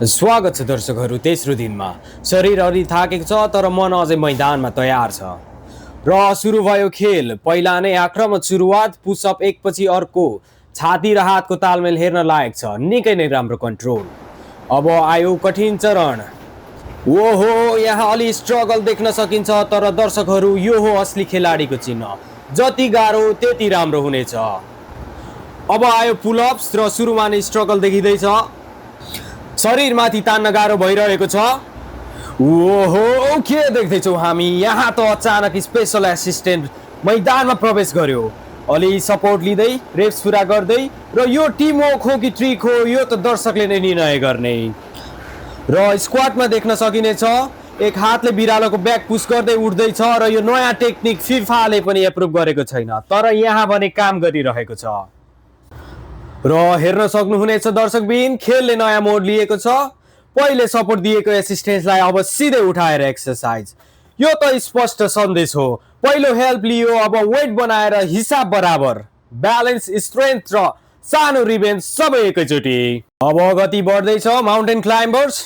स्वागत छ दर्शकहरू। तेस्रो दिनमा शरीर अलि थाकेको छ तर मन अझै मैदानमा तयार छ र सुरु भयो खेल। पहिला नै आक्रामक सुरुवात, पुसअप एकपछि अर्को, छाती र हातको तालमेल हेर्न लायक छ। निकै नै राम्रो कन्ट्रोल। अब आयो कठिन चरण। ओहो, यहाँ अलि स्ट्रगल देख्न सकिन्छ तर दर्शकहरू, यो हो असली खेलाडीको चिन्ह। जति गाह्रो त्यति राम्रो हुनेछ। अब आयो पुलअप्स र सुरुमा नै स्ट्रगल देखिँदैछ। शरीरमाथि तान्न गाह्रो भइरहेको छ। ओहो, के देख्दैछौँ हामी? यहाँ त अचानक स्पेसल एसिस्टेन्ट मैदानमा प्रवेश गर्यो। अलि सपोर्ट लिँदै, रेप्स पुरा गर्दै, र यो टिम वर्क हो कि ट्रिक हो यो त दर्शकले नै निर्णय गर्ने। र स्क्वाडमा देख्न सकिनेछ एक हातले बिरालोको ब्याक पुस गर्दै उठ्दैछ र यो नयाँ टेक्निक फिफाले पनि एप्रुभ गरेको छैन तर यहाँ भने काम गरिरहेको छ। र हेर्न सक्नुहुनेछ दर्शकबिन, खेलले नयाँ मोड लिएको छ। पहिले सपोर्ट दिएको एसिस्टेन्सलाई अब सिधै उठाएर एक्सरसाइज। यो त स्पष्ट सन्देश हो। पहिलो हेल्प लियो, अब वेट बनाएर हिसाब बराबर। ब्यालेन्स, स्ट्रेन्थ र सानो रिभेन्ज सबै एकैचोटि। अब गति बढ्दैछ। माउन्टेन क्लाइम्बर्स,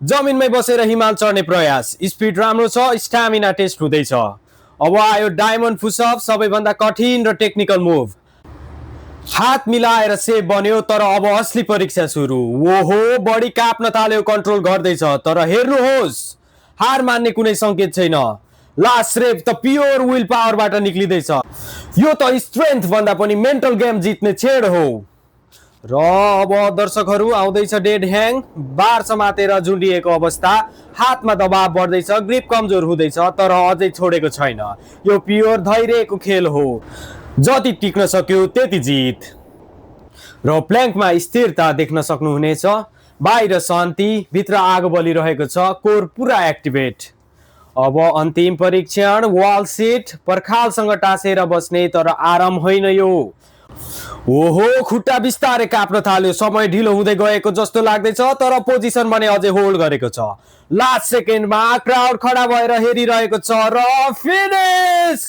जमिनमै बसेर हिमाल चढ्ने प्रयास। स्पिड राम्रो छ, स्टामिना टेस्ट हुँदैछ। अब आयो डायमन्ड पुसअप, सबैभन्दा कठिन र टेक्निकल मुभ। हात मिलाएर सेप बन्यो तर अब असली परीक्षा सुरु। ओहो, बडी काप्न थाल्यो, कन्ट्रोल गर्दैछ तर हेर्नुहोस्, हार मान्ने कुनै संकेत छैन। लास्ट रेप त प्योर विल पावरबाट निक्लिँदैछ। यो त स्ट्रेन्थ भन्दा पनि मेन्टल गेम जित्ने छेड हो। र अब दर्शकहरू, आउँदैछ डेड ह्याङ, बार समातेर झुन्डिएको अवस्था। हातमा दबाव बढ्दैछ, ग्रिप कमजोर हुँदैछ तर अझै छोडेको छैन। यो प्योर धैर्यको खेल हो। जति टिक्न सक्यो त्यति जित। र प्ल्याङ्कमा स्थिरता देख्न सक्नुहुनेछ। बाहिर शान्ति, भित्र आगो बलिरहेको छ। कोर पुरा एक्टिभेट। अब अन्तिम परीक्षण, वाल सिट, पर्खालसँग टाँसेर बस्ने तर आराम होइन यो। ओहो, खुट्टा बिस्तारै काप्न थाल्यो। समय ढिलो हुँदै गएको जस्तो लाग्दैछ तर पोजिसन भने अझै होल्ड गरेको छ। लास्ट सेकेन्डमा क्राउड खडा भएर हेरिरहेको छ र फिनिस।